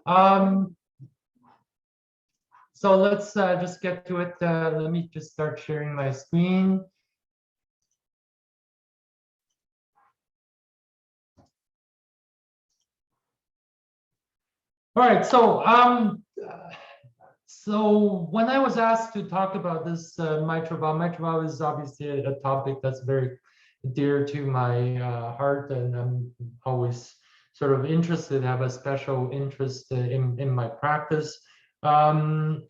Um, so let's just get to it. Let me just start sharing my screen. All right, so when I was asked to talk about this mitral valve is obviously a topic that's very dear to my heart, and I'm always sort of interested, have a special interest in my practice. I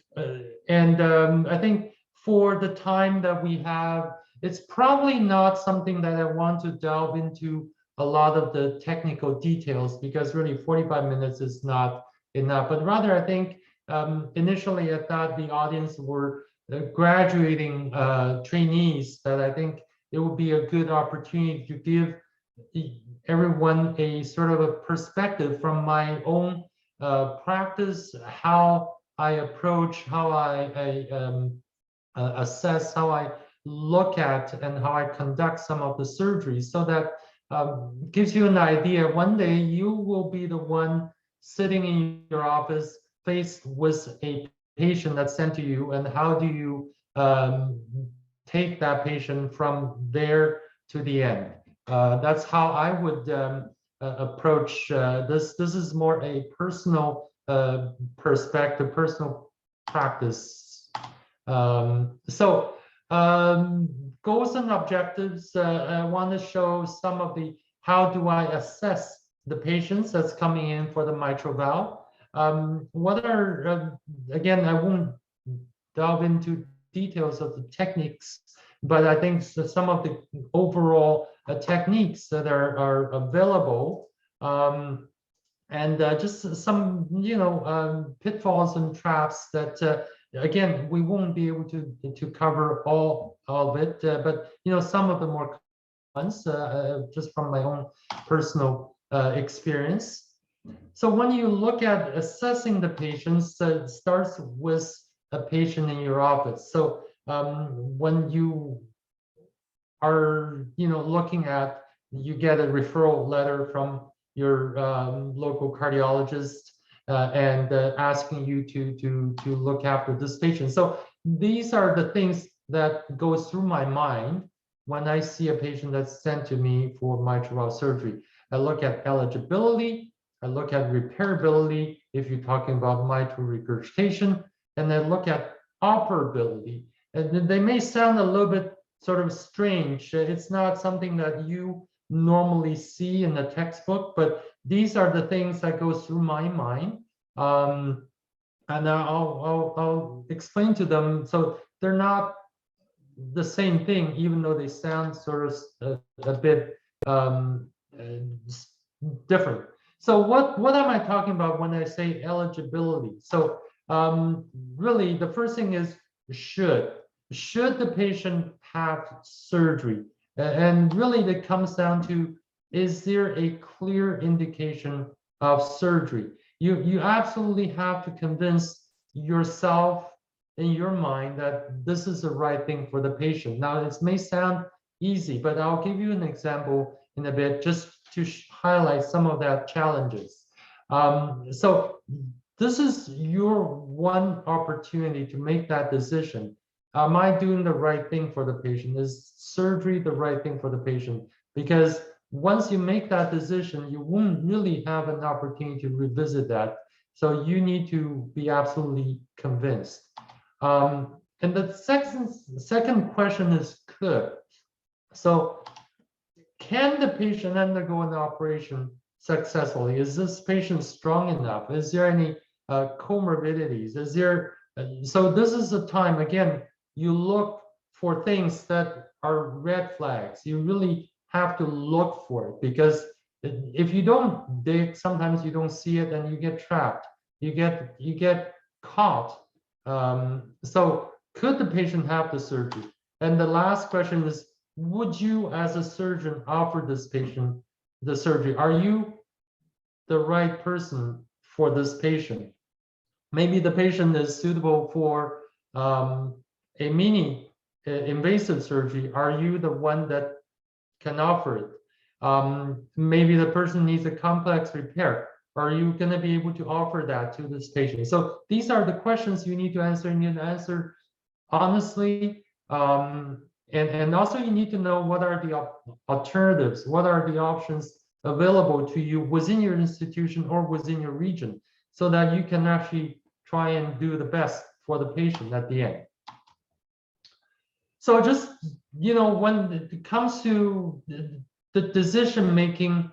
think for the time that we have, it's probably not something that I want to delve into a lot of the technical details, because really 45 minutes is not enough, but rather I think initially I thought the audience were graduating trainees, that I think it would be a good opportunity to give everyone a sort of a perspective from my own practice, how I approach, how I assess, how I look at, and how I conduct some of the surgeries, so that gives you an idea. One day you will be the one sitting in your office faced with a patient that's sent to you, and how do you take that patient from there to the end. That's how I would approach this. This is more a personal perspective, personal practice. Goals and objectives. I want to show some of the, how do I assess the patients that's coming in for the mitral valve. What are, again, I won't delve into details of the techniques, but I think some of the overall techniques that are available, and just some, pitfalls and traps that, again, we won't be able to cover all of it, but some of the more ones, just from my own personal experience. So when you look at assessing the patients, it starts with a patient in your office. So when you are, looking at, you get a referral letter from your local cardiologist and asking you to look after this patient. So these are the things that goes through my mind when I see a patient that's sent to me for mitral valve surgery. I look at eligibility, I look at repairability, if you're talking about mitral regurgitation, and I look at operability. And they may sound a little bit sort of strange. It's not something that you normally see in the textbook, but these are the things that go through my mind. And I'll explain to them. So they're not the same thing, even though they sound sort of a bit different. So what am I talking about when I say eligibility? So really, the first thing is should the patient have surgery? And really, that comes down to, is there a clear indication of surgery? You absolutely have to convince yourself in your mind that this is the right thing for the patient. Now, this may sound easy, but I'll give you an example in a bit, just to highlight some of that challenges. So this is your one opportunity to make that decision. Am I doing the right thing for the patient? Is surgery the right thing for the patient? Because once you make that decision, you won't really have an opportunity to revisit that. So you need to be absolutely convinced. And the second question is could. So can the patient undergo an operation successfully? Is this patient strong enough? Is there any comorbidities? Is there, so this is the time, again, you look for things that are red flags. You really have to look for it, because if you don't dig, sometimes you don't see it and you get trapped. You get caught. So could the patient have the surgery? And the last question is, would you as a surgeon offer this patient the surgery? Are you the right person for this patient? Maybe the patient is suitable for a mini invasive surgery. Are you the one that can offer it? Maybe the person needs a complex repair. Are you going to be able to offer that to this patient? So these are the questions you need to answer, and you need to answer honestly. And also you need to know what are the alternatives, what are the options available to you within your institution or within your region, so that you can actually try and do the best for the patient at the end. So just, when it comes to the decision making,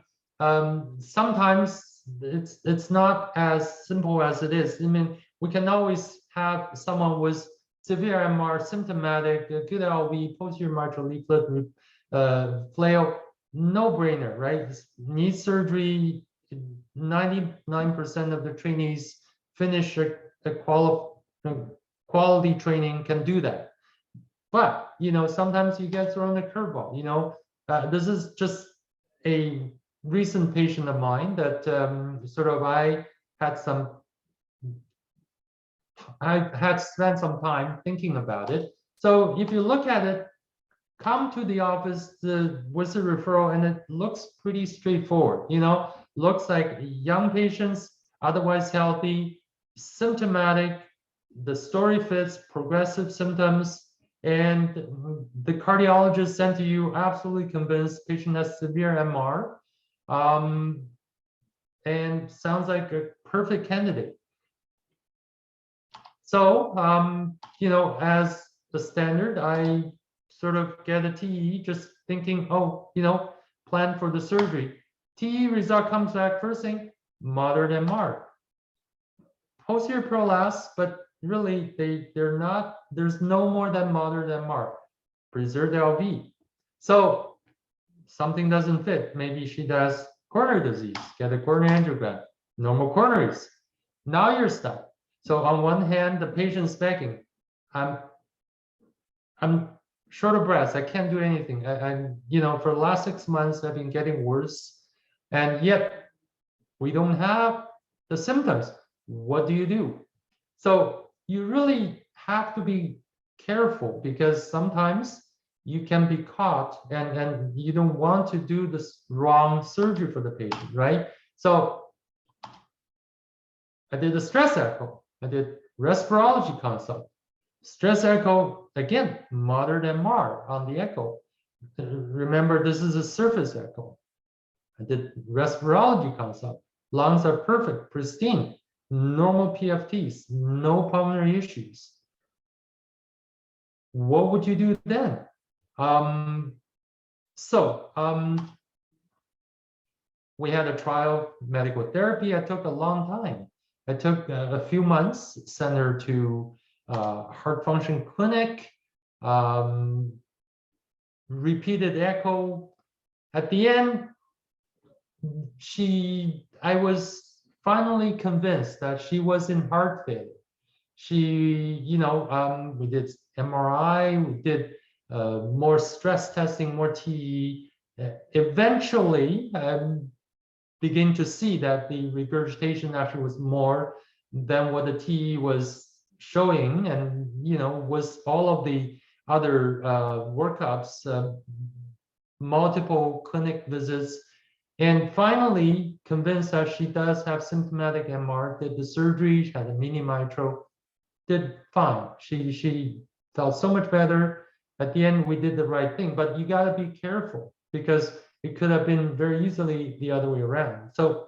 sometimes it's not as simple as it is. I mean, we can always have someone with severe MR, symptomatic, good LV, posterior mitral leaflet, flail, no brainer, right? Knee surgery, 99% of the trainees finish a quality training can do that. But, sometimes you get thrown a curveball, this is just a recent patient of mine that I had spent some time thinking about it. So if you look at it, come to the office with a referral, and it looks pretty straightforward. Looks like young patients, otherwise healthy, symptomatic, the story fits, progressive symptoms, and the cardiologist sent to you absolutely convinced patient has severe MR, and sounds like a perfect candidate. So, as the standard, I sort of get a TE just thinking, plan for the surgery. TE result comes back first thing, moderate MR. Posterior prolapse, but really they're not, there's no more than moderate MR. Preserved LV. So something doesn't fit. Maybe she does coronary disease, get a coronary angiogram, normal coronaries. Now you're stuck. So on one hand, the patient's begging, I'm short of breath. I can't do anything. I'm, for the last 6 months, I've been getting worse. And yet we don't have the symptoms. What do you do? So you really have to be careful, because sometimes you can be caught and you don't want to do this wrong surgery for the patient, right? So I did a stress echo. I did respirology consult. Stress echo, again, moderate MR on the echo. Remember, this is a surface echo. I did respirology consult. Lungs are perfect, pristine, normal PFTs, no pulmonary issues. What would you do then? We had a trial medical therapy. It took a long time. It took a few months, sent her to heart function clinic, repeated echo. At the end, I was finally convinced that she was in heart failure. We did MRI, we did more stress testing, more TE. Eventually, begin to see that the regurgitation actually was more than what the TE was showing, and was all of the other workups, multiple clinic visits, and finally convinced that she does have symptomatic MR. Did the surgery, she had a mini mitral, did fine. She felt so much better. At the end, we did the right thing, but you got to be careful, because it could have been very easily the other way around. So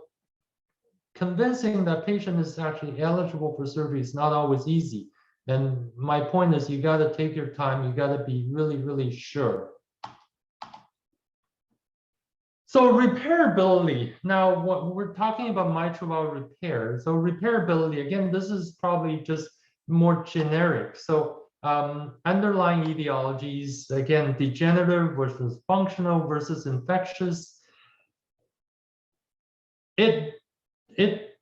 convincing that patient is actually eligible for surgery is not always easy. And my point is, you got to take your time. You got to be really, really sure. So repairability. Now, what we're talking about mitral valve repair. So repairability, again, this is probably just more generic. So underlying etiologies, again, degenerative versus functional versus infectious. It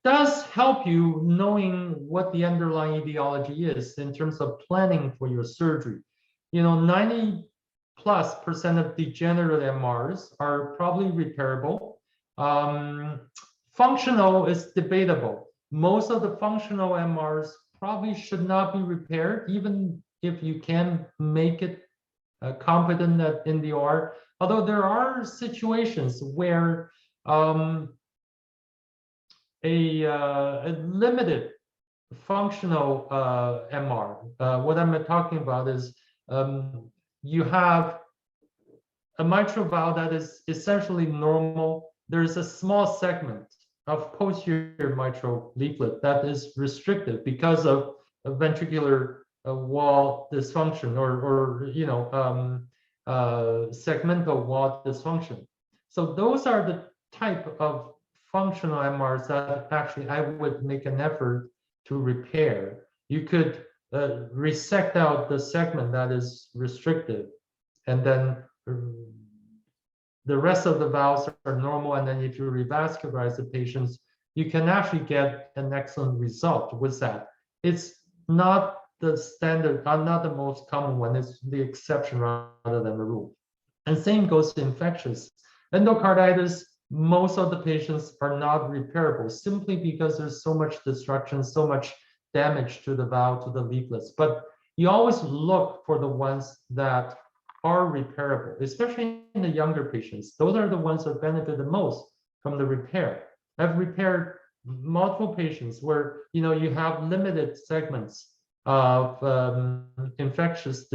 does help you knowing what the underlying etiology is in terms of planning for your surgery. 90+% of degenerative MRs are probably repairable. Functional is debatable. Most of the functional MRs probably should not be repaired, even if you can make it competent in the OR. Although there are situations where a limited functional MR. What I'm talking about is you have a mitral valve that is essentially normal. There's a small segment of posterior mitral leaflet that is restricted because of a ventricular wall dysfunction or segmental wall dysfunction. So those are the type of functional MRs that actually I would make an effort to repair. You could resect out the segment that is restricted, and then the rest of the valves are normal. And then if you revascularize the patients, you can actually get an excellent result with that. It's not the standard, not the most common one. It's the exception rather than the rule. And same goes to infectious. Endocarditis, most of the patients are not repairable simply because there's so much destruction, so much damage to the valve, to the leaflets. But you always look for the ones that are repairable, especially in the younger patients. Those are the ones that benefit the most from the repair. I've repaired multiple patients where you have limited segments of infectious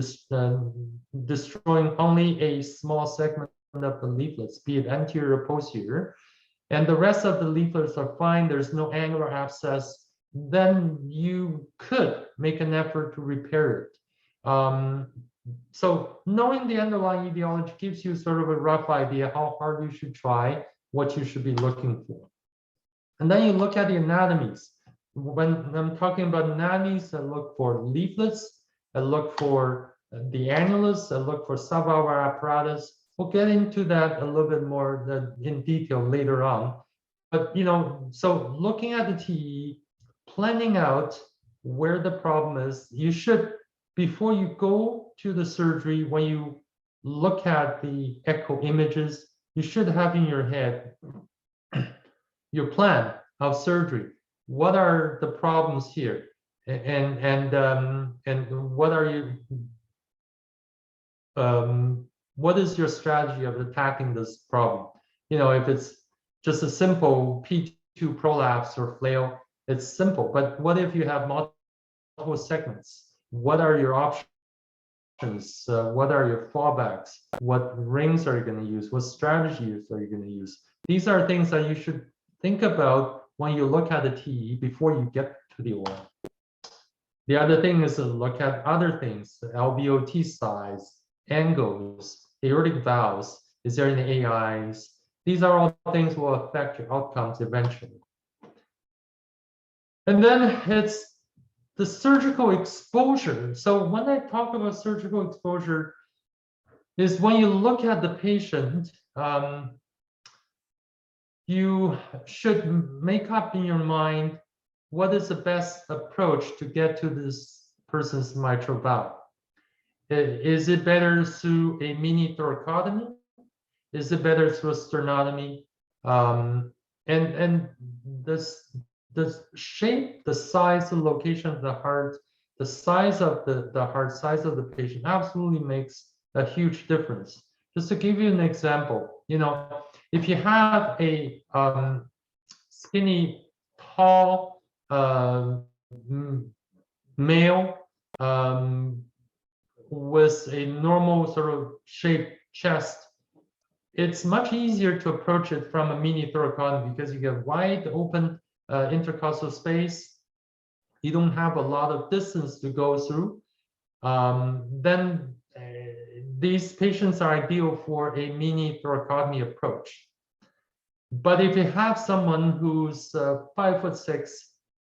destroying only a small segment of the leaflets, be it anterior or posterior, and the rest of the leaflets are fine. There's no angular abscess. Then you could make an effort to repair it. So knowing the underlying etiology gives you sort of a rough idea how hard you should try, what you should be looking for. And then you look at the anatomies. When I'm talking about anatomies, I look for leaflets, I look for the annulus, I look for subvalvular apparatus. We'll get into that a little bit more in detail later on. But so looking at the TE, planning out where the problem is, you should, before you go to the surgery, when you look at the echo images, you should have in your head your plan of surgery. What are the problems here, and what are you? What is your strategy of attacking this problem? If it's just a simple P2 prolapse or flail, it's simple. But what if you have multiple segments? What are your options? What are your fallbacks? What rings are you going to use? What strategies are you going to use? These are things that you should think about when you look at the TE before you get to the OR. The other thing is to look at other things, the LVOT size, angles, aortic valves, is there any AIs? These are all things will affect your outcomes eventually. And then it's the surgical exposure. So when I talk about surgical exposure, is when you look at the patient, you should make up in your mind what is the best approach to get to this person's mitral valve. Is it better through a mini thoracotomy? Is it better through a sternotomy? And the shape, the size, the location of the heart, the size of the heart, size of the patient absolutely makes a huge difference. Just to give you an example, if you have a skinny, tall male with a normal sort of shaped chest, it's much easier to approach it from a mini thoracotomy because you get wide open intercostal space. You don't have a lot of distance to go through. Then these patients are ideal for a mini thoracotomy approach. But if you have someone who's 5'6",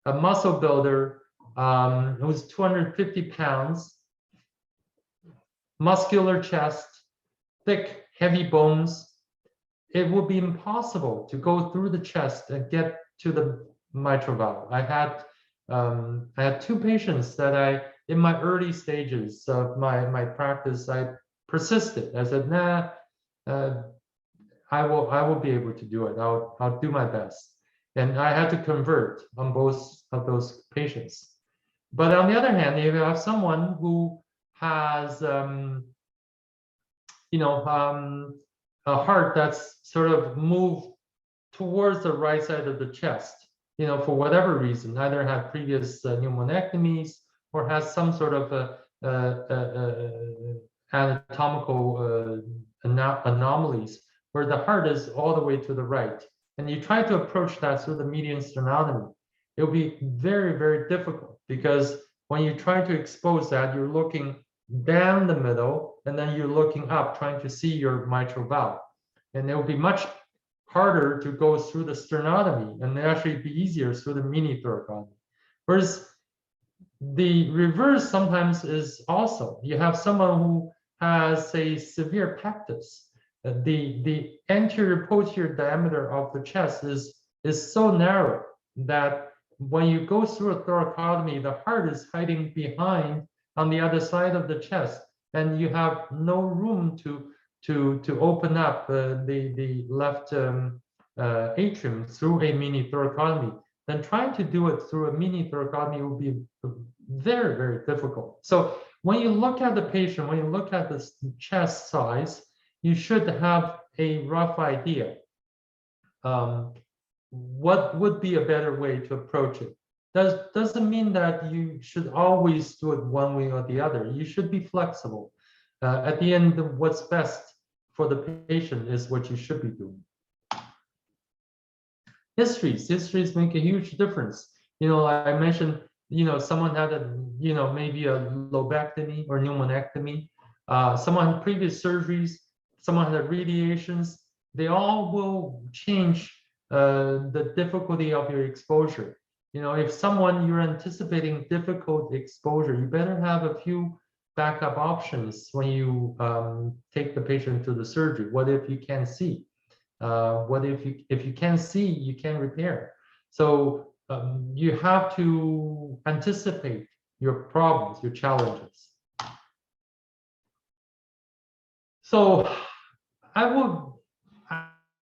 a muscle builder, who's 250 pounds, muscular chest, thick, heavy bones, it would be impossible to go through the chest and get to the mitral valve. I had two patients that in my early stages of my practice, I persisted. I said, nah, I will be able to do it. I'll do my best. And I had to convert on both of those patients. But on the other hand, if you have someone who has a heart that's sort of moved towards the right side of the chest, for whatever reason, either had previous pneumonectomies or has some sort of anatomical anomalies where the heart is all the way to the right, and you try to approach that through the median sternotomy, it will be very, very difficult, because when you try to expose that, you're looking down the middle, and then you're looking up, trying to see your mitral valve. And it will be much harder to go through the sternotomy, and actually be easier through the mini thoracotomy. Whereas the reverse sometimes is also, you have someone who has a severe pectus. The anterior posterior diameter of the chest is so narrow that when you go through a thoracotomy, the heart is hiding behind on the other side of the chest, and you have no room to open up the left atrium through a mini thoracotomy. Then trying to do it through a mini thoracotomy will be very, very difficult. So when you look at the patient, when you look at the chest size, you should have a rough idea. What would be a better way to approach it? Doesn't mean that you should always do it one way or the other. You should be flexible. At the end, what's best for the patient is what you should be doing. Histories make a huge difference. I mentioned, someone had maybe a lobectomy or pneumonectomy. Someone had previous surgeries, someone had radiations. They all will change the difficulty of your exposure. If someone you're anticipating difficult exposure, you better have a few backup options when you take the patient to the surgery. What if you can't see? What if you can't see, you can't repair? So you have to anticipate your problems, your challenges. So I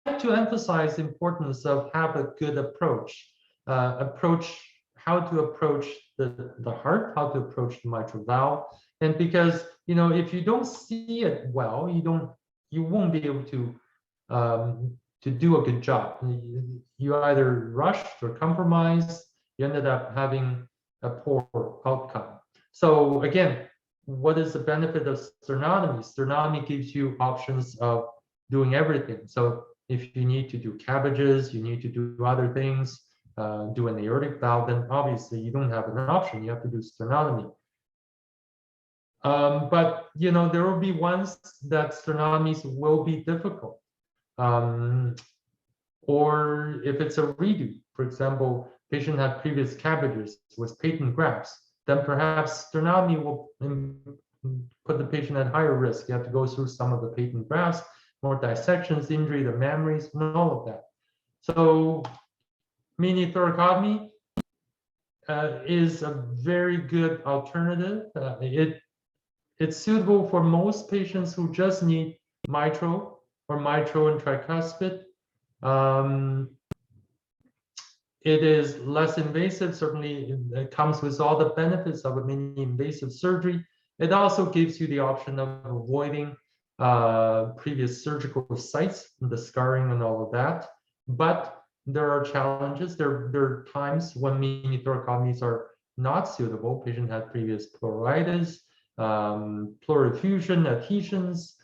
like to emphasize the importance of have a good approach. How to approach the heart, how to approach the mitral valve. And because if you don't see it well, you won't be able to do a good job. You either rushed or compromised, you ended up having a poor outcome. So again, what is the benefit of sternotomy? Sternotomy gives you options of doing everything. So if you need to do cabbages, you need to do other things, do an aortic valve, then obviously you don't have an option. You have to do sternotomy. But there will be ones that sternotomies will be difficult. Or if it's a redo, for example, patient had previous cabbages with patent grafts, then perhaps sternotomy will put the patient at higher risk. You have to go through some of the patent grafts, more dissections, injury to memories, and all of that. So mini thoracotomy is a very good alternative. It's suitable for most patients who just need mitral or mitral and tricuspid. It is less invasive. Certainly, it comes with all the benefits of a mini invasive surgery. It also gives you the option of avoiding previous surgical sites, the scarring and all of that. But there are challenges. There are times when mini thoracotomies are not suitable. Patient had previous pleuritis, pleural effusion, adhesions,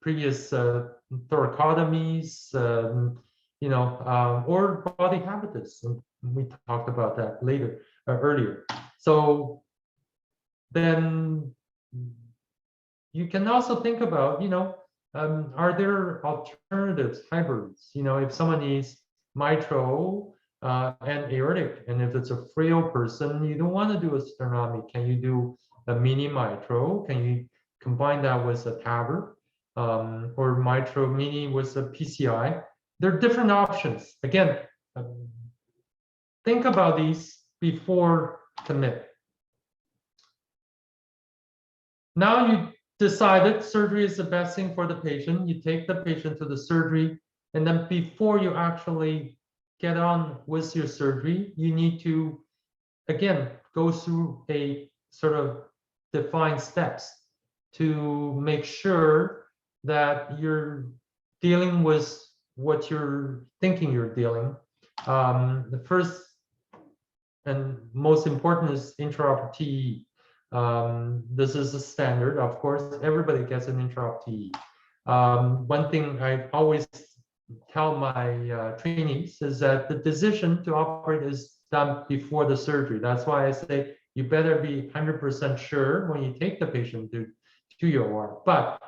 previous thoracotomies, or body habitus. And we talked about that earlier. So then you can also think about, are there alternatives, hybrids? If someone needs mitral and aortic, and if it's a frail person, you don't want to do a sternotomy. Can you do a mini mitral? Can you combine that with a TAVR, or mitral mini with a PCI? There are different options. Again, think about these before commit. Now you decided surgery is the best thing for the patient. You take the patient to the surgery, and then before you actually get on with your surgery, you need to, again, go through a sort of defined steps to make sure that you're dealing with what you're thinking you're dealing. The first and most important is intraop TE. This is a standard, of course, everybody gets an intraop TE. One thing I always tell my trainees is that the decision to operate is done before the surgery. That's why I say you better be 100% sure when you take the patient to your OR. But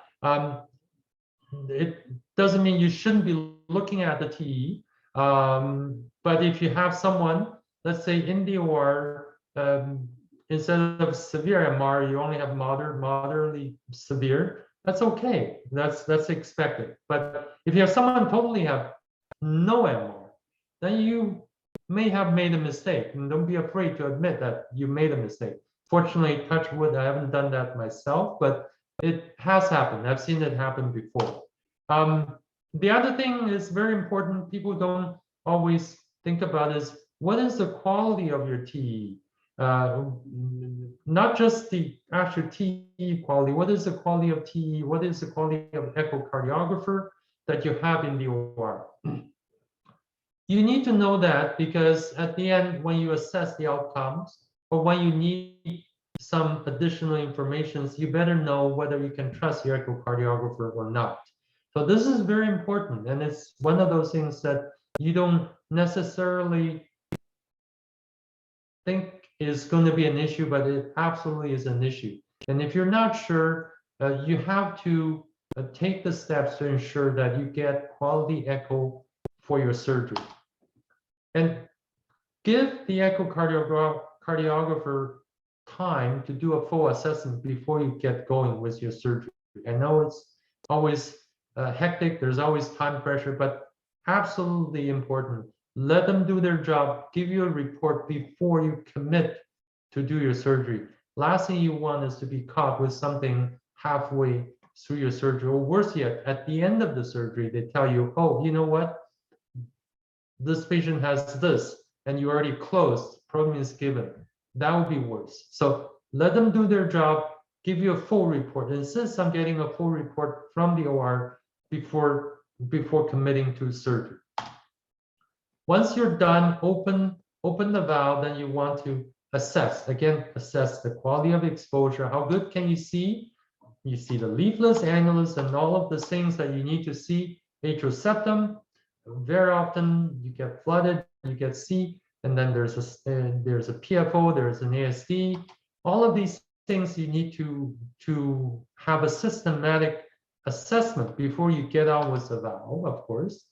it doesn't mean you shouldn't be looking at the TE. But if you have someone, let's say in the OR, instead of severe MR, you only have moderately severe, that's okay. That's expected. But if you have someone totally have no MR, then you may have made a mistake. And don't be afraid to admit that you made a mistake. Fortunately, touch wood, I haven't done that myself, but it has happened. I've seen it happen before. The other thing is very important, people don't always think about is what is the quality of your TE? Not just the actual TE quality, what is the quality of TE? What is the quality of echocardiographer that you have in the OR? You need to know that because at the end, when you assess the outcomes or when you need some additional information, you better know whether you can trust your echocardiographer or not. So this is very important, and it's one of those things that you don't necessarily think is going to be an issue, but it absolutely is an issue. And if you're not sure, you have to take the steps to ensure that you get quality echo for your surgery. And give the echocardiographer time to do a full assessment before you get going with your surgery. I know it's always hectic, there's always time pressure, but absolutely important. Let them do their job, give you a report before you commit to do your surgery. Last thing you want is to be caught with something halfway through your surgery, or worse yet, at the end of the surgery, they tell you, oh, you know what? This patient has this, and you already closed, problem is given. That would be worse. So let them do their job, give you a full report. Insist on getting a full report from the OR before committing to surgery. Once you're done, open the valve, then you want to assess. Again, assess the quality of exposure. How good can you see? You see the leaflets, annulus, and all of the things that you need to see. Atrial very often you get flooded, you get C, and then there's a PFO, there's an ASD. All of these things you need to have a systematic assessment before you get on with the valve, of course.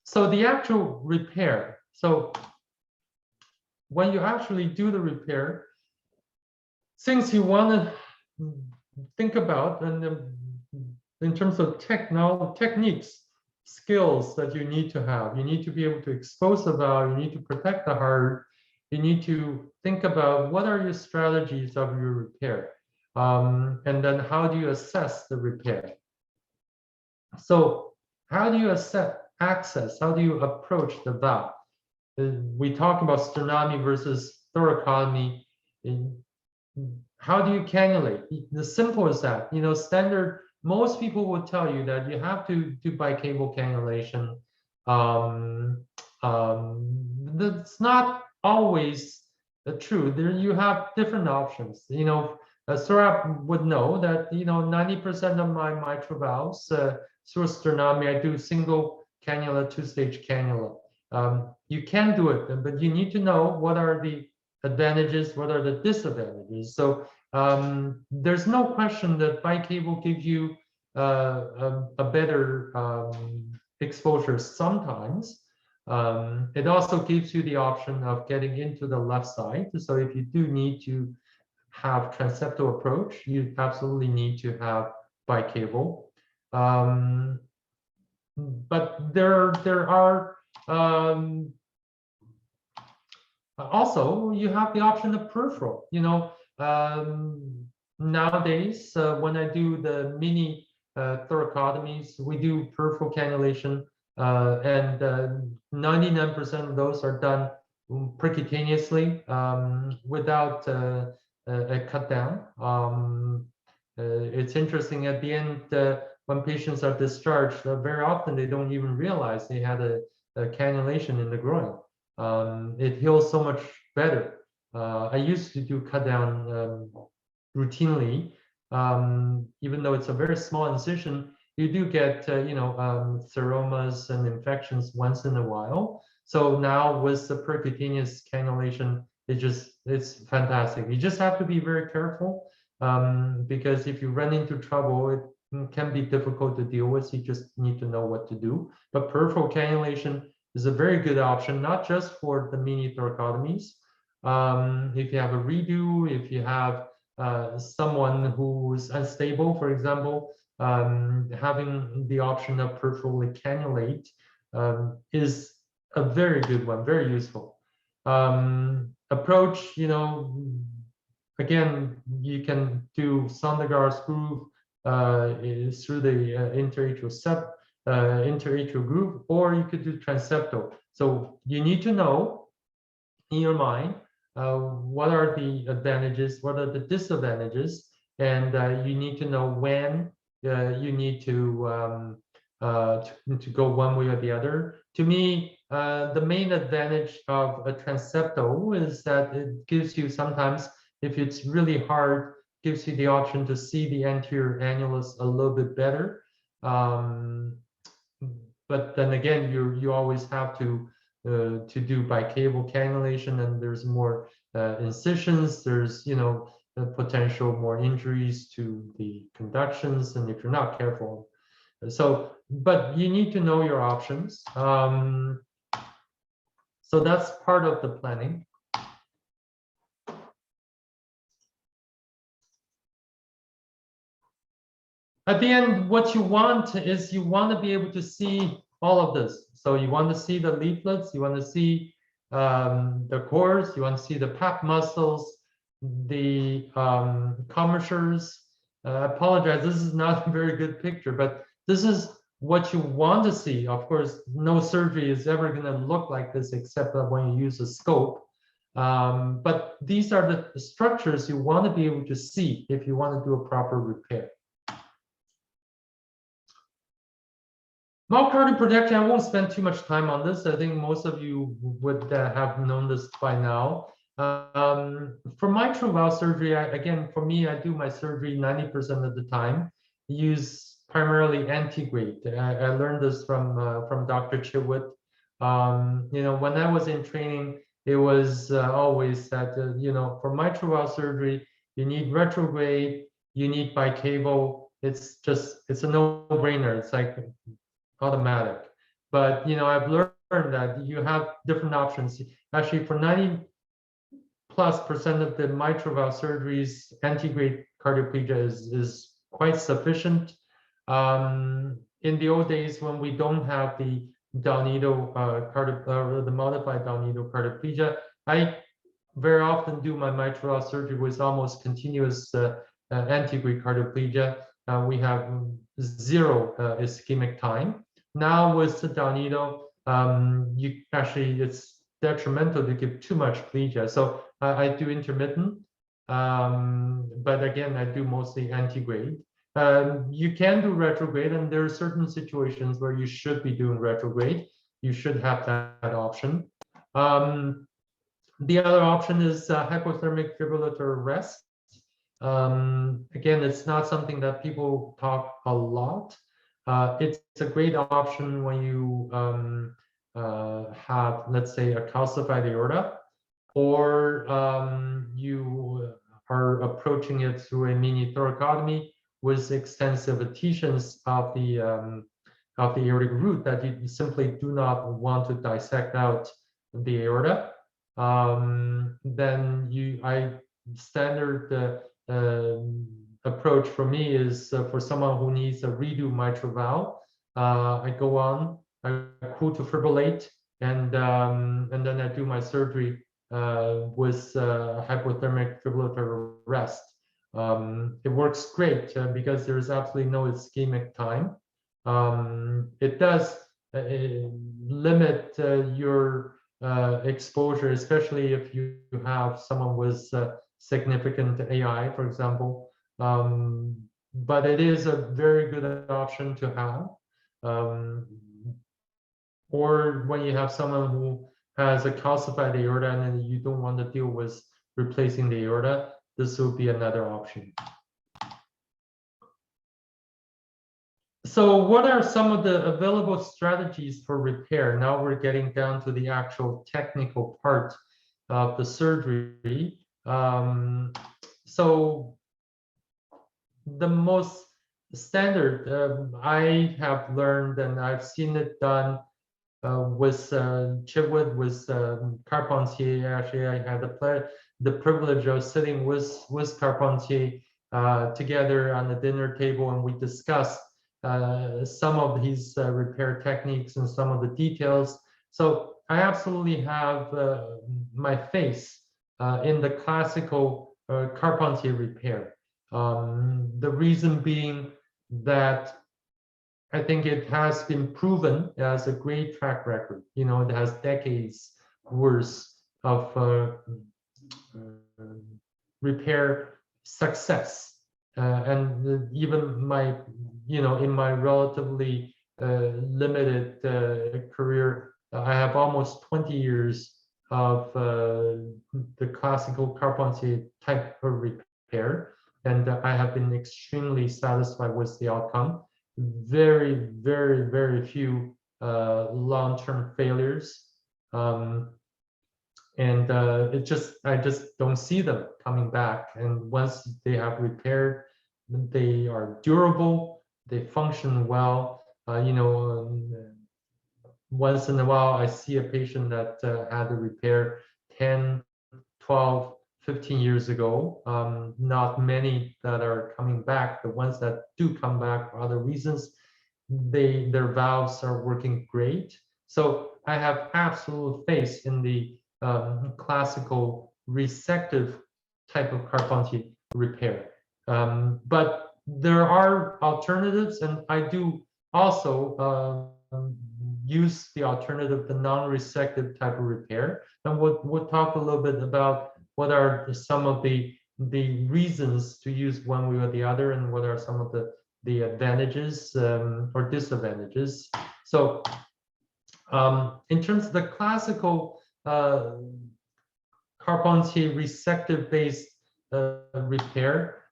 So the actual repair. So when you actually do the repair, things you want to think about, and in terms of techniques, skills that you need to have. You need to be able to expose the valve, you need to protect the heart, you need to think about what are your strategies of your repair, and then how do you assess the repair. So how do you access, how do you approach the valve? We talk about sternotomy versus thoracotomy. How do you cannulate? The simple as that, standard. Most people will tell you that you have to do bicable cannulation. That's not always true. There you have different options. Saurabh would know that 90% of my mitral valves through sternotomy, I do single cannula, two-stage cannula. You can do it, but you need to know what are the advantages, what are the disadvantages. So there's no question that bicable gives you a better exposure sometimes. It also gives you the option of getting into the left side. So if you do need to have transeptal approach, you absolutely need to have bicable. But there are also, you have the option of peripheral. Nowadays, when I do the mini thoracotomies, we do peripheral cannulation, and 99% of those are done percutaneously without a cut down. It's interesting at the end when patients are discharged, very often they don't even realize they had a cannulation in the groin. It heals so much better. I used to do cut down routinely, even though it's a very small incision. You do get seromas and infections once in a while. So now with the percutaneous cannulation, it's fantastic. You just have to be very careful, because if you run into trouble, it can be difficult to deal with. You just need to know what to do. But peripheral cannulation is a very good option, not just for the mini thoracotomies. If you have a redo, if you have someone who's unstable, for example, having the option of peripherally cannulate is a very good one, very useful. Approach, again, you can do Sondergaard's groove through the interatrial groove, or you could do transeptal. So you need to know in your mind what are the advantages, what are the disadvantages, and you need to know when you need to go one way or the other. To me, the main advantage of a transeptal is that it gives you sometimes, if it's really hard, gives you the option to see the anterior annulus a little bit better. But then again, you always have to do bicable cannulation, and there's more incisions. There's potential more injuries to the conductions, and if you're not careful. So, but you need to know your options. So that's part of the planning. At the end, what you want is you want to be able to see all of this. So you want to see the leaflets, you want to see the cores, you want to see the pap muscles, the commissures. I apologize, this is not a very good picture, but this is what you want to see. Of course, no surgery is ever going to look like this except when you use a scope. But these are the structures you want to be able to see if you want to do a proper repair. Myocardial protection, I won't spend too much time on this. I think most of you would have known this by now. For mitral valve surgery, again, for me, I do my surgery 90% of the time. Use primarily antegrade. I learned this from Dr. Chitwood. When I was in training, it was always that, for mitral valve surgery, you need retrograde, you need bicable. It's a no-brainer. It's like automatic. But I've learned that you have different options. Actually, for 90+% of the mitral valve surgeries, antegrade cardioplegia is quite sufficient. In the old days, when we don't have the Dalnedo the modified Dalnedo cardioplegia, I very often do my mitral valve surgery with almost continuous antegrade cardioplegia. We have 0 ischemic time. Now with the Dalnedo, it's detrimental to give too much plegia. So I do intermittent, but again, I do mostly antegrade. You can do retrograde, and there are certain situations where you should be doing retrograde. You should have that option. The other option is hypothermic fibrillatory arrest. Again, it's not something that people talk a lot. It's a great option when you have, let's say, a calcified aorta, or you are approaching it through a mini thoracotomy with extensive adhesions of the aortic root that you simply do not want to dissect out the aorta. Then standard approach for me is for someone who needs a redo mitral valve. I go on, I cool to fibrillate, and then I do my surgery with hypothermic fibrillatory arrest. It works great because there is absolutely no ischemic time. It does limit your exposure, especially if you have someone with significant AI, for example. But it is a very good option to have. or when you have someone who has a calcified aorta and then you don't want to deal with replacing the aorta, this will be another option. So what are some of the available strategies for repair? Now we're getting down to the actual technical part of the surgery. So the most standard I have learned, and I've seen it done with Chitwood, with Carpentier. Actually, I had the privilege of sitting with Carpentier together on the dinner table, and we discussed some of his repair techniques and some of the details. So I absolutely have my face in the classical Carpentier repair. The reason being that I think it has been proven as a great track record. You know, it has decades worth of repair success, and even my, you know, in my relatively limited career, I have almost 20 years of the classical Carpentier type of repair, and I have been extremely satisfied with the outcome. Very, very, very few long-term failures, and I just don't see them coming back. And once they have repaired, they are durable, they function well. You know, once in a while I see a patient that had a repair 10, 12, 15 years ago. Not many that are coming back. The ones that do come back for other reasons, their valves are working great. So I have absolute faith in the classical resective type of Carpentier repair. But there are alternatives, and I do also use the alternative, the non-resective type of repair. And we'll talk a little bit about what are some of the reasons to use one way or the other, and what are some of the advantages or disadvantages. So in terms of the classical Carpentier resective based repair,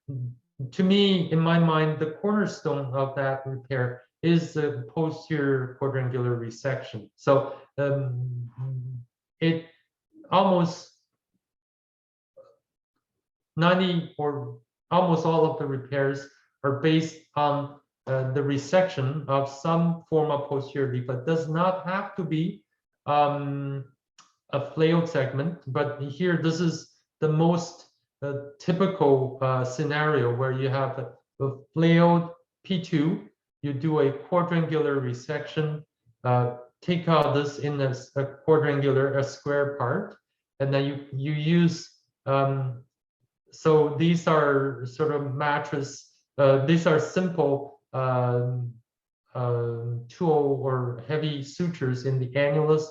to me, in my mind, the cornerstone of that repair is the posterior quadrangular resection. So it almost 90 or almost all of the repairs are based on the resection of some form of posterior leaflet. Does not have to be a flailed segment, but here this is the most typical scenario where you have a flailed P2, you do a quadrangular resection, take out this in a quadrangular, a square part, and then you use, so these are sort of mattress, these are simple tool or heavy sutures in the annulus.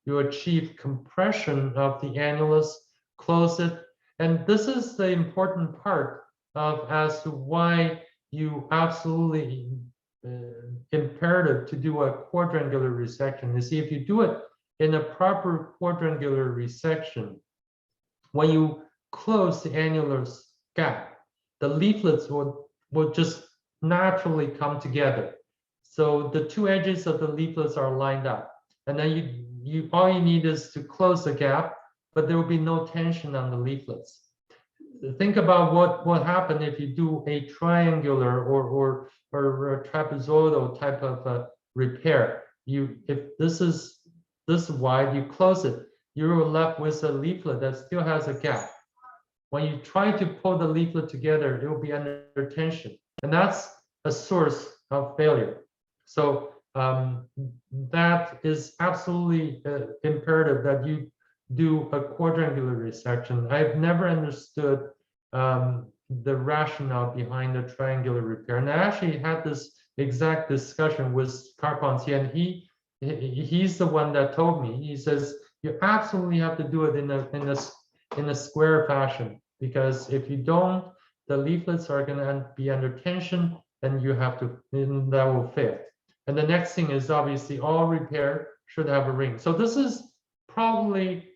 You achieve compression of the annulus, close it, and this is the important part of as to why you absolutely imperative to do a quadrangular resection. You see, if you do it in a proper quadrangular resection, when you close the annulus gap, the leaflets will just naturally come together. So the two edges of the leaflets are lined up, and then you all you need is to close the gap, but there will be no tension on the leaflets. Think about what happened if you do a triangular or a trapezoidal type of repair. If this is this wide, you close it, you're left with a leaflet that still has a gap. When you try to pull the leaflet together, it will be under tension, and that's a source of failure. So that is absolutely imperative that you do a quadrangular resection. I've never understood the rationale behind the triangular repair, and I actually had this exact discussion with Carpentier, and he's the one that told me. He says you absolutely have to do it in a square fashion, because if you don't, the leaflets are going to be under tension, and you have to, and that will fail. And the next thing is obviously all repair should have a ring. So this is probably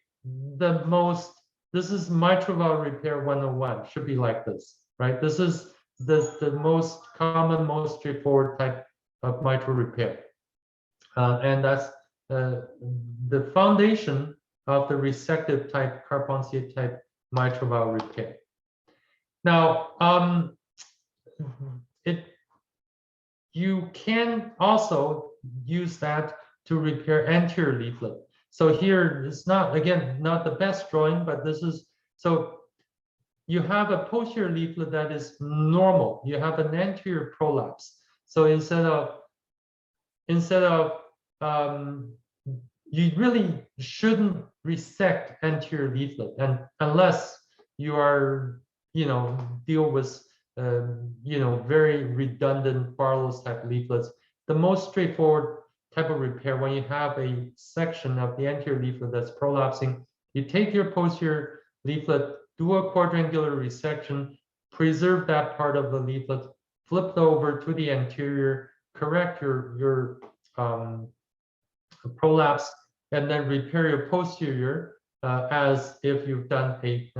this is mitral valve repair 101, should be like this, right? This is the most common, most straightforward type of mitral repair. And that's the foundation of the resective type, Carpentier type mitral valve repair. Now, you can also use that to repair anterior leaflet. So here it's not, again, not the best drawing, but this is, so you have a posterior leaflet that is normal. You have an anterior prolapse. So instead of you really shouldn't resect anterior leaflet, and unless you are, deal with very redundant Barlow's type leaflets. The most straightforward type of repair, when you have a section of the anterior leaflet that's prolapsing, you take your posterior leaflet, do a quadrangular resection, preserve that part of the leaflet, flip it over to the anterior, correct your prolapse, and then repair your posterior as if you've done a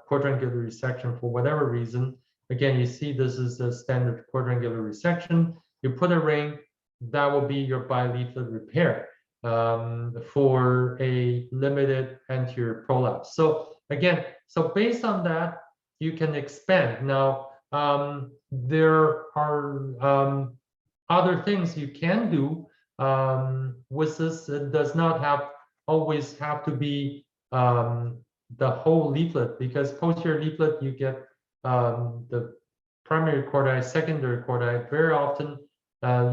quadrangular resection for whatever reason. Again, you see this is a standard quadrangular resection. You put a ring, that will be your bileaflet repair for a limited anterior prolapse. So again, so based on that, you can expand. Now, there are other things you can do with this. It does not always have to be the whole leaflet, because posterior leaflet, you get the primary chordae, secondary chordae. Very often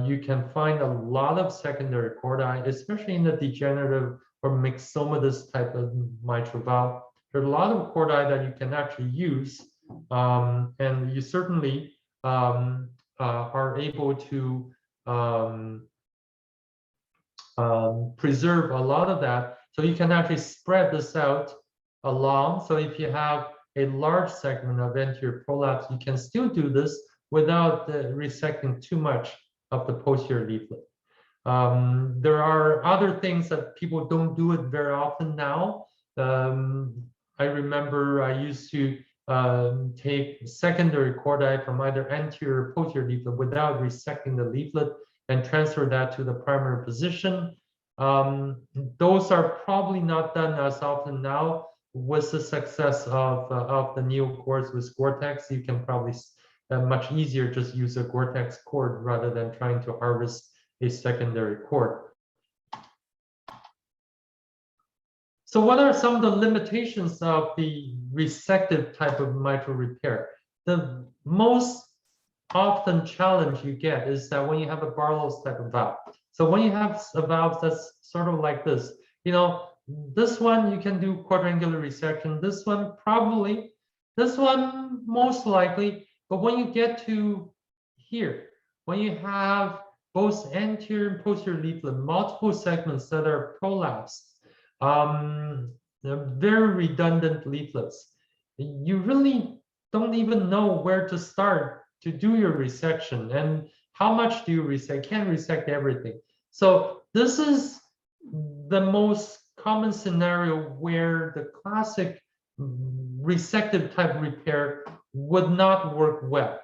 you can find a lot of secondary chordae, especially in the degenerative or myxomatous type of mitral valve. There are a lot of chordae that you can actually use, and you certainly are able to preserve a lot of that. So you can actually spread this out along. So if you have a large segment of anterior prolapse, you can still do this without resecting too much of the posterior leaflet. There are other things that people don't do it very often now. I remember I used to take secondary chordae from either anterior or posterior leaflet without resecting the leaflet and transfer that to the primary position. Those are probably not done as often now. With the success of the new cores with Gore-Tex, you can probably much easier just use a Gore-Tex cord rather than trying to harvest a secondary cord. So what are some of the limitations of the resective type of mitral repair? The most often challenge you get is that when you have a Barlow's type of valve. So when you have a valve that's sort of like this, this one you can do quadrangular resection, this one probably, this one most likely, but when you get to here, when you have both anterior and posterior leaflet, multiple segments that are prolapsed, very redundant leaflets, you really don't even know where to start to do your resection, and how much do you resect? Can't resect everything. So this is the most common scenario where the classic resective type repair would not work well.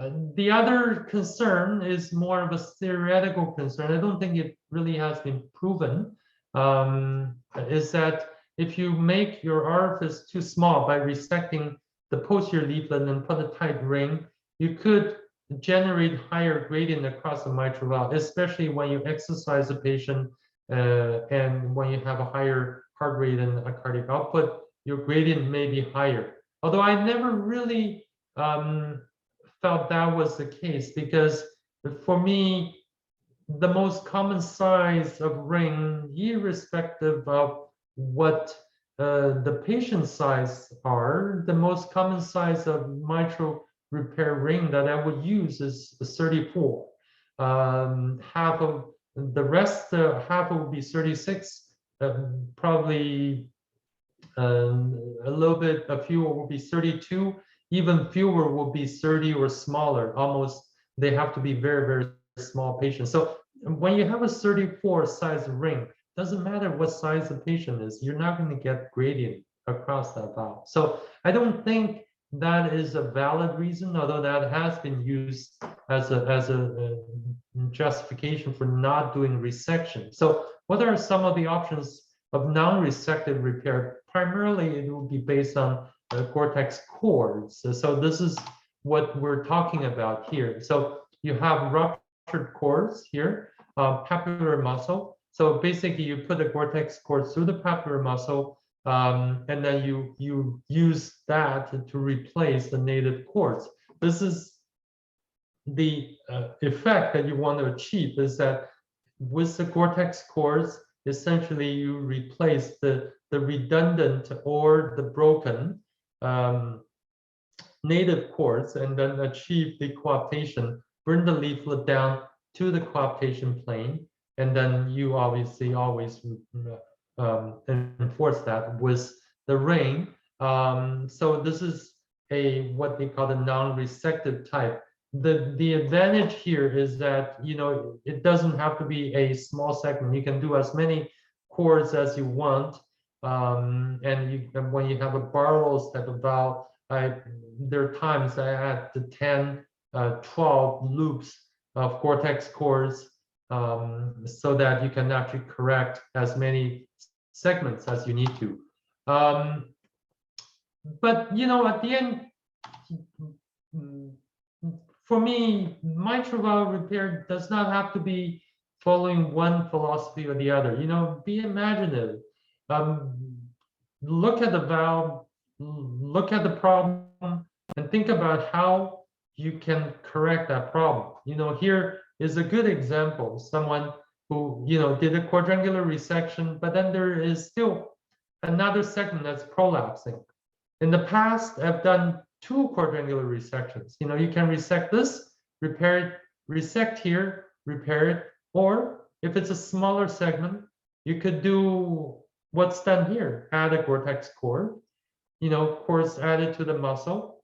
The other concern is more of a theoretical concern. I don't think it really has been proven, is that if you make your orifice too small by resecting the posterior leaflet and put a tight ring, you could generate higher gradient across the mitral valve, especially when you exercise a patient and when you have a higher heart rate and a cardiac output, your gradient may be higher. Although I never really felt that was the case, because for me, the most common size of ring, irrespective of what the patient size are, the most common size of mitral repair ring that I would use is 34. Half of the rest, half would be 36, probably a little bit, a few will be 32, even fewer will be 30 or smaller. Almost, they have to be very, very small patients. So when you have a 34 size ring, doesn't matter what size the patient is, you're not going to get gradient across that valve. So I don't think that is a valid reason, although that has been used as a justification for not doing resection. So what are some of the options of non-resective repair? Primarily, it will be based on cortex cords. So this is what we're talking about here. So you have ruptured cords here, papillary muscle. So basically, you put the cortex cord through the papillary muscle, and then you use that to replace the native cords. This is the effect that you want to achieve, is that with the cortex cords, essentially you replace the redundant or the broken native cords, and then achieve the coaptation, bring the leaflet down to the coaptation plane, and then you obviously always enforce that with the ring. So this is what they call the non-resective type. The advantage here is that, you know, it doesn't have to be a small segment. You can do as many cords as you want, and when you have a Barlow's type of valve, there are times I had the 10, 12 loops of cortex cords, so that you can actually correct as many segments as you need to. But you know, at the end, for me, mitral valve repair does not have to be following one philosophy or the other. You know, be imaginative. Look at the valve, look at the problem, and think about how you can correct that problem. You know, here is a good example. Someone who, you know, did a quadrangular resection, but then there is still another segment that's prolapsing. In the past, I've done 2 quadrangular resections. You know, you can resect this, repair it, resect here, repair it, or if it's a smaller segment, you could do what's done here, add a cortex cord, you know, cords added to the muscle.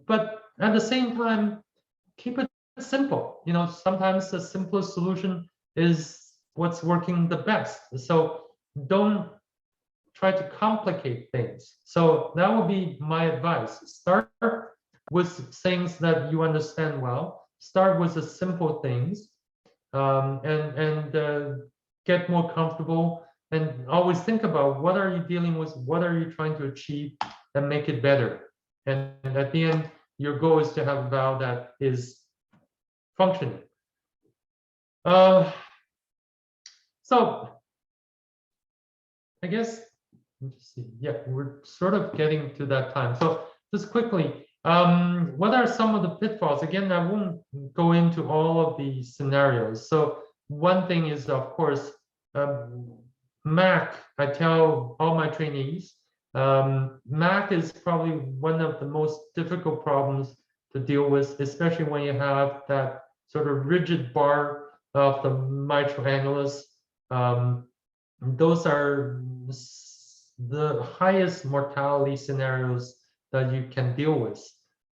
But at the same time, keep it simple. You know, sometimes the simplest solution is what's working the best. So don't try to complicate things. So that would be my advice. Start with things that you understand well. Start with the simple things, and get more comfortable. And always think about, what are you dealing with? What are you trying to achieve, and make it better. And at the end, your goal is to have a valve that is functioning. So I guess, let's see. Yeah, we're sort of getting to that time. So just quickly, what are some of the pitfalls? Again, I won't go into all of the scenarios. So one thing is, of course, MAC. I tell all my trainees, MAC is probably one of the most difficult problems to deal with, especially when you have that sort of rigid bar of the mitral annulus. Those are the highest mortality scenarios that you can deal with.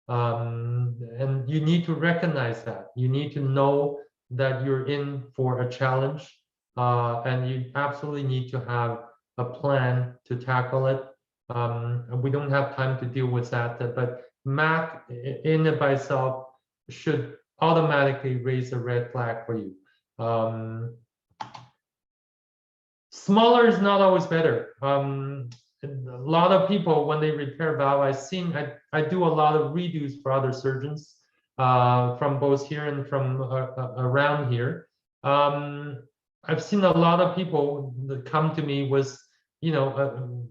And you need to recognize that. You need to know that you're in for a challenge, and you absolutely need to have a plan to tackle it. We don't have time to deal with that, but MAC in and by itself should automatically raise a red flag for you. Smaller is not always better. A lot of people, when they repair valve, I do a lot of redos for other surgeons, from both here and from around here. I've seen a lot of people that come to me with, you know,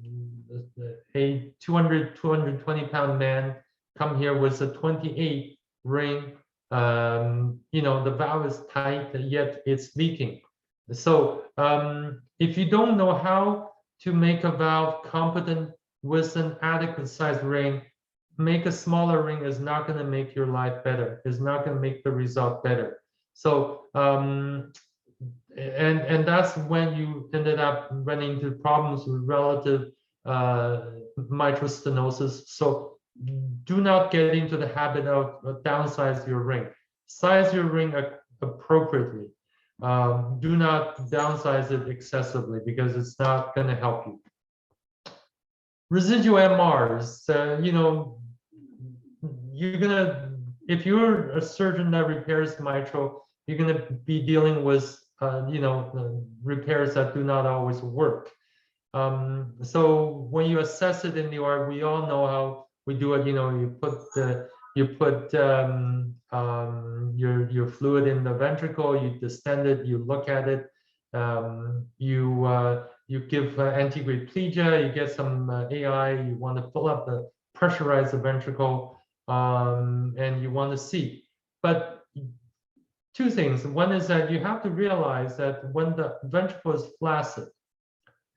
a 200, 220 pound man come here with a 28 ring. You know, the valve is tight, yet it's leaking. So if you don't know how to make a valve competent with an adequate size ring, make a smaller ring is not going to make your life better. It's not going to make the result better. So and that's when you ended up running into problems with relative mitral stenosis. So do not get into the habit of downsize your ring. size your ring appropriately. Do not downsize it excessively because it's not going to help you. Residual MRs, you're going to, if you're a surgeon that repairs mitral, you're going to be dealing with, repairs that do not always work. So when you assess it in the OR, we all know how we do it. You put your fluid in the ventricle, you distend it, you look at it, you give antiquiplegia, you get some AI, you want to fill up pressurize the ventricle, and you want to see. But two things. One is that you have to realize that when the ventricle is flaccid,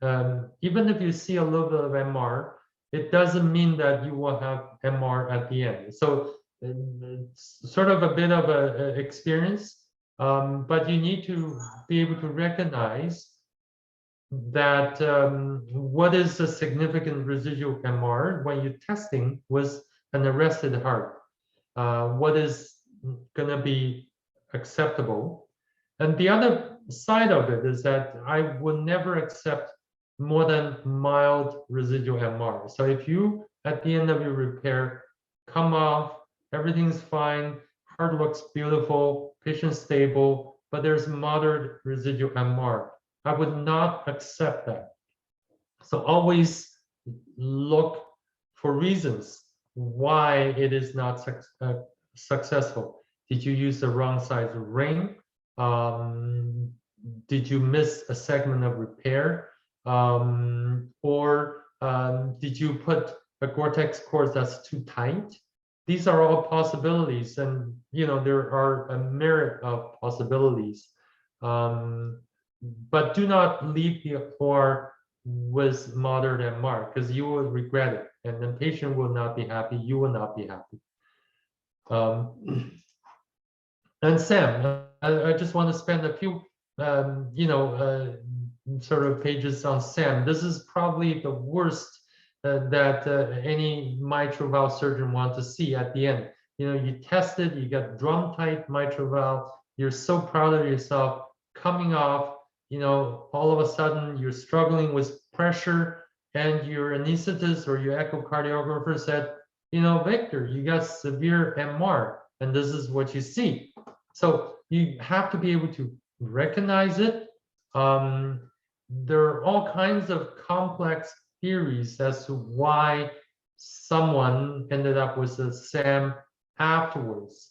even if you see a little bit of MR, it doesn't mean that you will have MR at the end. So it's sort of a bit of an experience, but you need to be able to recognize that what is a significant residual MR when you're testing with an arrested heart. What is going to be acceptable? And the other side of it is that I would never accept more than mild residual MR. So if you, at the end of your repair, come off, everything's fine, heart looks beautiful, patient stable, but there's moderate residual MR, I would not accept that. So always look for reasons why it is not successful. Did you use the wrong size ring? Did you miss a segment of repair? Or did you put a Gore-Tex cord that's too tight? These are all possibilities, and there are a myriad of possibilities. But do not leave the OR with moderate MR, because you will regret it, and the patient will not be happy. You will not be happy. And Sam, I just want to spend a few, sort of pages on SAM. This is probably the worst that any mitral valve surgeon wants to see at the end. You test it, you got drum tight mitral valve, you're so proud of yourself, coming off, all of a sudden you're struggling with pressure, and your anesthetist or your echocardiographer said, Victor, you got severe MR, and this is what you see. So you have to be able to recognize it. There are all kinds of complex theories as to why someone ended up with a SAM afterwards.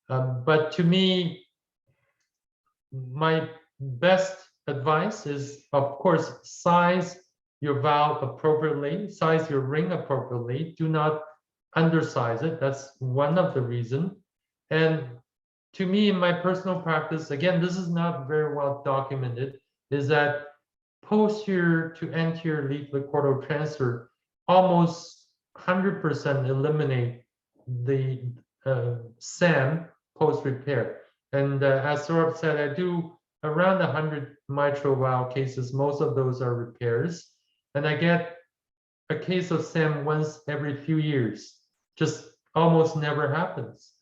But to me, my best advice is, of course, size your valve appropriately, size your ring appropriately. Do not undersize it. That's one of the reasons. And to me, in my personal practice, again, this is not very well documented, is that posterior to anterior leaflet chordal transfer almost 100% eliminate the SAM post-repair. And as Saurabh said, I do around 100 mitral valve cases. Most of those are repairs. And I get a case of SAM once every few years. Just almost never happens.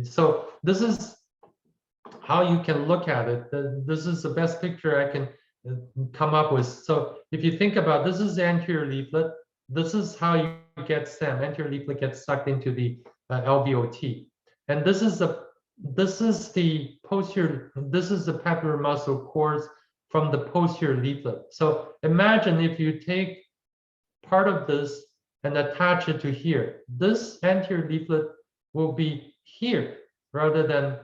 So this is how you can look at it. This is the best picture I can come up with. So if you think about, this is the anterior leaflet. This is how you get SAM. Anterior leaflet gets sucked into the LVOT. And this is the posterior, this is the papillary muscle cords from the posterior leaflet. So imagine if you take part of this and attach it to here. This anterior leaflet will be here rather than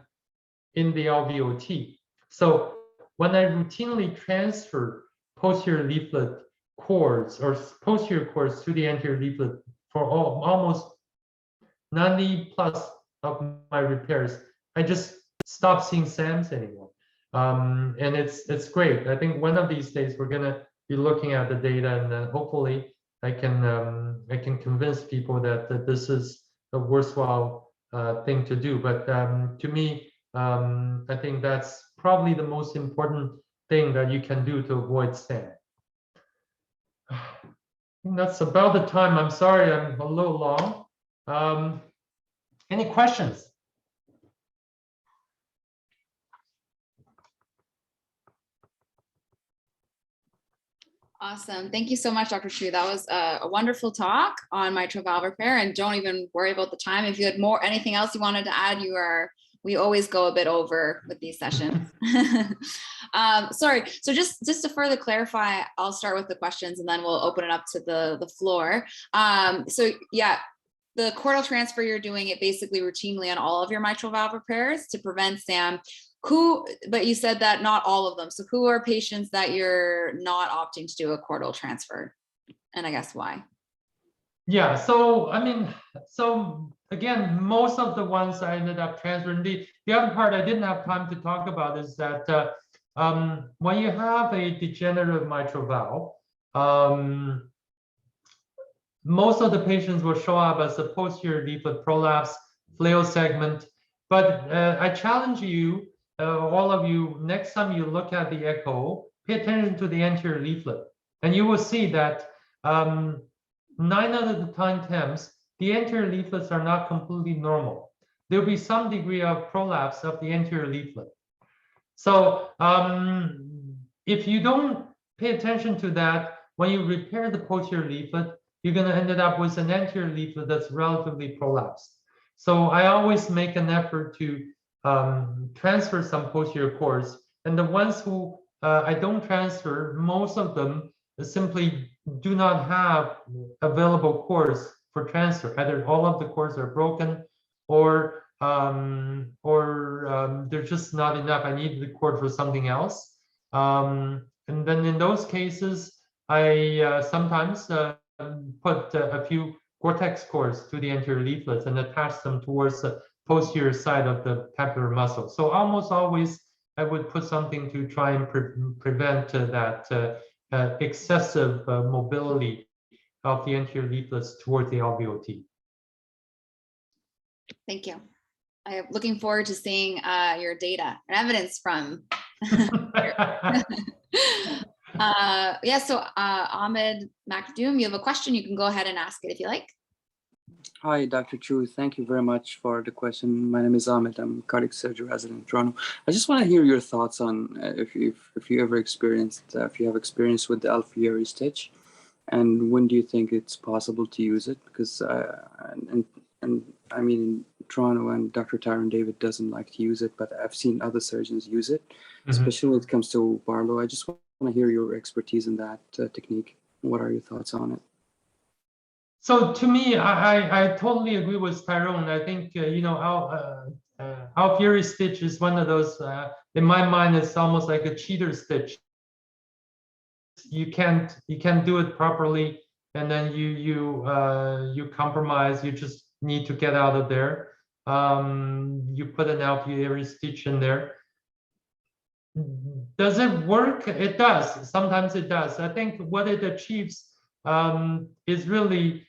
in the LVOT. So when I routinely transfer posterior leaflet cords or posterior cords to the anterior leaflet for almost 90+ of my repairs, I just stop seeing SAMs anymore. And it's great. I think one of these days we're gonna be looking at the data, and hopefully I can convince people that this is a worthwhile thing to do. But to me, I think that's probably the most important thing that you can do to avoid SAM. I think that's about the time. I'm sorry, I'm a little long. Any questions? Awesome. Thank you so much, Dr. Chu. That was a wonderful talk on mitral valve repair. And don't even worry about the time. If you had anything else you wanted to add, we always go a bit over with these sessions. Sorry. So just to further clarify, I'll start with the questions and then we'll open it up to the floor. So yeah, the chordal transfer, you're doing it basically routinely on all of your mitral valve repairs to prevent SAM. But you said that not all of them. So who are patients that you're not opting to do a chordal transfer? And I guess why? Yeah, so I mean, so again, most of the ones I ended up transferring. The other part I didn't have time to talk about is that when you have a degenerative mitral valve, most of the patients will show up as a posterior leaflet prolapse, flail segment. But I challenge you, all of you, next time you look at the echo, pay attention to the anterior leaflet, and you will see that 9 out of the 10 times, the anterior leaflets are not completely normal. There'll be some degree of prolapse of the anterior leaflet. So if you don't pay attention to that, when you repair the posterior leaflet, you're going to end up with an anterior leaflet that's relatively prolapsed. So I always make an effort to transfer some posterior cords. And the ones who I don't transfer, most of them simply do not have available cords for transfer. Either all of the cords are broken or there's just not enough. I need the cord for something else. And then in those cases, I sometimes put a few cortex cords to the anterior leaflets and attach them towards the posterior side of the papillary muscle. So almost always I would put something to try and prevent that excessive mobility of the anterior leaflets towards the alveoli. Thank you. I am looking forward to seeing your data and evidence from. Yeah, so Ahmed Makdoum, you have a question, you can go ahead and ask it if you like. Hi, Dr. Chu. Thank you very much for the question. My name is Ahmed. I'm a cardiac surgery resident in Toronto. I just want to hear your thoughts on if you ever experienced, if you have experience with the Alfieri stitch, and when do you think it's possible to use it? Because and I mean, in Toronto, and Dr. Tyron David doesn't like to use it, but I've seen other surgeons use it, especially when it comes to Barlow. I just want to hear your expertise in that technique. What are your thoughts on it? So to me, I totally agree with Tyrone. I think Alfieri stitch is one of those. In my mind, it's almost like a cheater stitch. You can't do it properly, and then you compromise. You just need to get out of there. You put an Alfieri stitch in there. Does it work? It does. Sometimes it does. I think what it achieves is really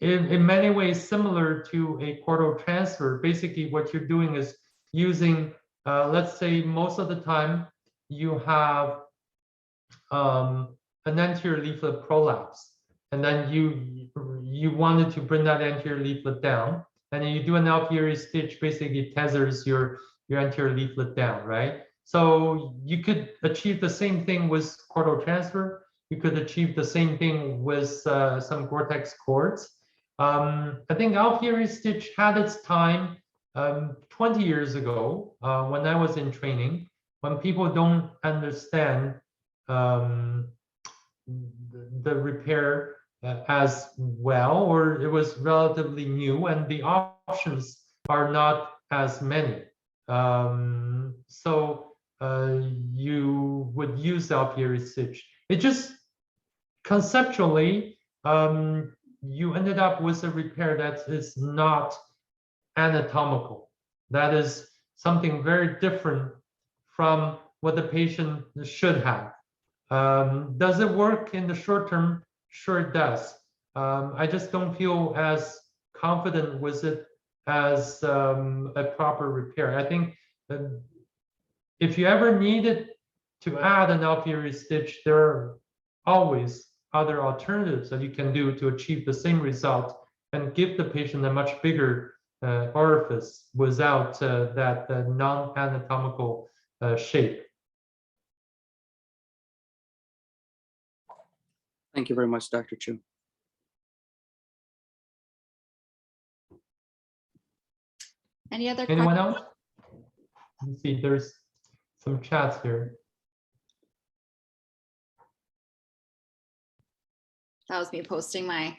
in many ways similar to a chordal transfer. Basically, what you're doing is using, let's say most of the time you have an anterior leaflet prolapse, and then you wanted to bring that anterior leaflet down, and then you do an Alfieri stitch, basically tethers your anterior leaflet down, right? So you could achieve the same thing with chordal transfer. You could achieve the same thing with some cortex cords. I think Alfieri stitch had its time 20 years ago when I was in training, when people don't understand the repair as well, or it was relatively new and the options are not as many. So you would use the Alfieri stitch. It just conceptually, you ended up with a repair that is not anatomical. That is something very different from what the patient should have. Does it work in the short term? Sure, it does. I just don't feel as confident with it as a proper repair. I think if you ever needed to add an Alfieri stitch, there are always other alternatives that you can do to achieve the same result and give the patient a much bigger orifice without that non-anatomical shape. Thank you very much, Dr. Chu. Any other Anyone questions? else? Let's see, there's some chats here. That was me posting my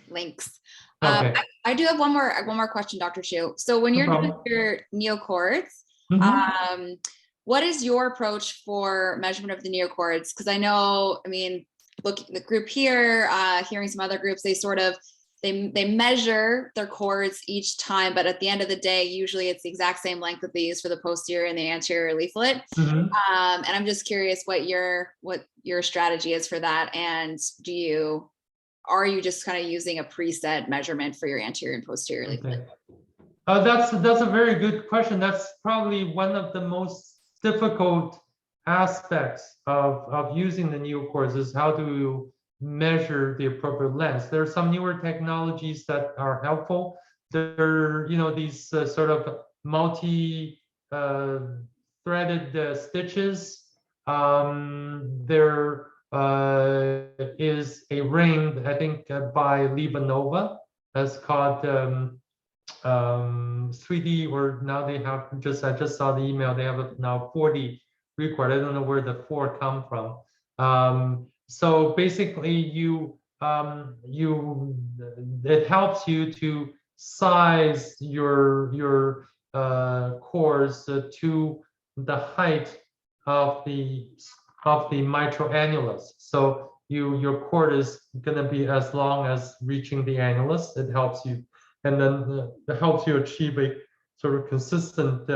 links. Okay. I do have one more question, Dr. Chu. So when No you're doing problem. your neocords, Mhm. what is your approach for measurement of the neocords? Because I know, I mean, look, the group here, hearing some other groups, they sort of, they measure their cords each time, but at the end of the day, usually it's the exact same length that they use for the posterior and the anterior leaflet. Mhm. And I'm just curious what your strategy is for that. And are you just kind of using a preset measurement for your anterior and posterior leaflet? Okay. That's a very good question. That's probably one of the most difficult aspects of using the neocords is how do you measure the appropriate length. There are some newer technologies that are helpful. There are, these sort of multi threaded stitches. There is a ring, I think, by Livanova, that's called 3D, or now they have I just saw the email, they have it now 4D record. I don't know where the 4 come from. So basically it helps you to size your cores to the height of the mitral annulus. So your cord is going to be as long as reaching the annulus. It helps you, and then it helps you achieve a sort of consistent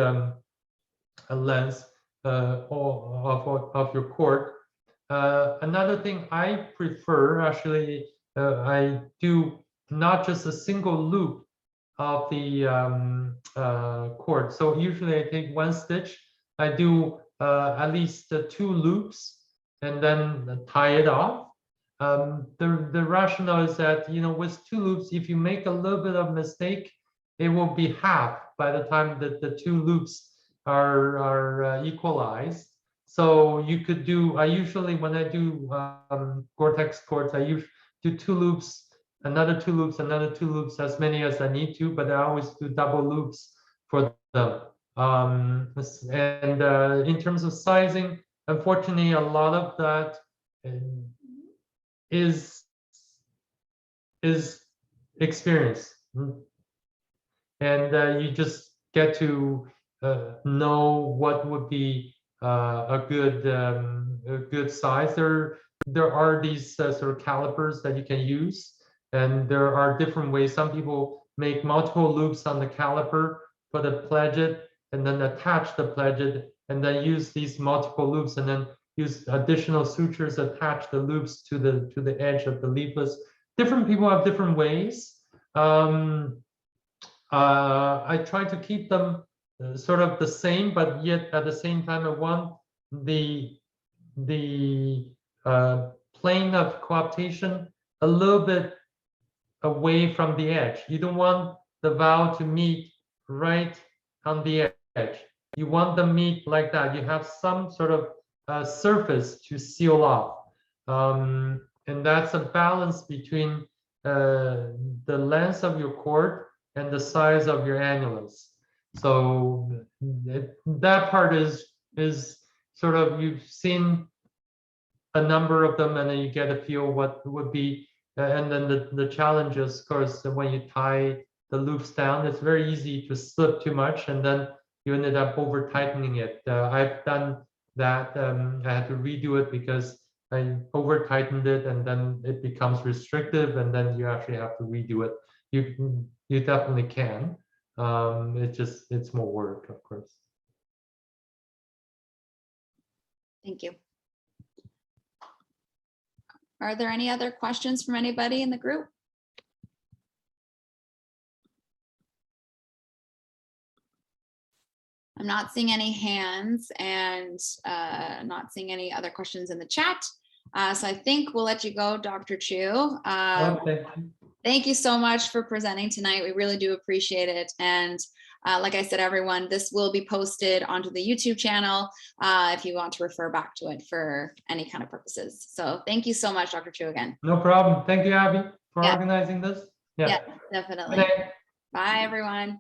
length of your cord. Another thing I prefer, actually, I do not just a single loop of the cord. So usually I take one stitch, I do at least 2 loops, and then tie it off. The rationale is that, with 2 loops, if you make a little bit of mistake, it will be half by the time that the 2 loops are equalized. So you could do, I usually, when I do Gore-Tex cords, I usually do 2 loops, another 2 loops, another 2 loops, as many as I need to, but I always do double loops for them. In terms of sizing, unfortunately, a lot of that is experience, and you just get to know what would be a good size. There are these sort of calipers that you can use, and there are different ways. Some people make multiple loops on the caliper for the pledget, and then attach the pledget, and then use these multiple loops, and then use additional sutures, attach the loops to the edge of the leaflets. Different people have different ways. I try to keep them sort of the same, but yet at the same time, I want the plane of coaptation a little bit away from the edge. You don't want the valve to meet right on the edge. You want them meet like that. You have some sort of surface to seal off. And that's a balance between the length of your cord and the size of your annulus. So that part is sort of, you've seen a number of them, and then you get a feel what would be, and then the challenge is, of course, when you tie the loops down, it's very easy to slip too much, and then you ended up over tightening it. I've done that. I had to redo it because I over tightened it, and then it becomes restrictive, and then you actually have to redo it. You definitely can. It's more work, of course. Thank you. Are there any other questions from anybody in the group? I'm not seeing any hands, and not seeing any other questions in the chat. So I think we'll let you go, Dr. Chu. Okay. Thank you so much for presenting tonight. We really do appreciate it. And Like I said, everyone, this will be posted onto the YouTube channel if you want to refer back to it for any kind of purposes. So thank you so much, Dr. Chu, again. No problem. Thank you, Abby, for Yeah. organizing this. Yeah. Yeah, definitely. Good day. Bye, everyone.